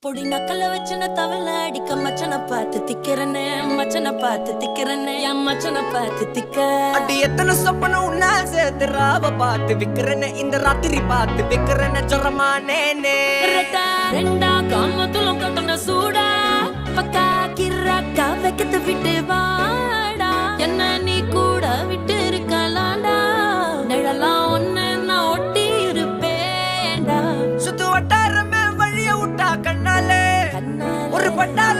பொடி நக்கல வச்சுன தவள அடிக்க மச்சனை பார்த்து திக்கிறனே மச்சனை பார்த்து திக்கிறனே என் மச்சனை பார்த்து திக்க அடி எத்தனை சொப்பன உன்னா சேர்த்து ராவ பார்த்து விக்கிறனே இந்த ராத்திரி பார்த்து விக்கிறனே சொரமானே ரெண்டா காமத்துலம் கட்டண சூடா பக்கா கிராக்கா வைக்கத்து விட்டு வாடா என்ன நீ கூட விட்டு இருக்கலாண்டா நிழலாம் ஒன்னு நான் ஒட்டி இருப்பேன்டா சுத்து வட்டாரமே வழிய விட்டா கண்ணாலே ஒரு பட்டால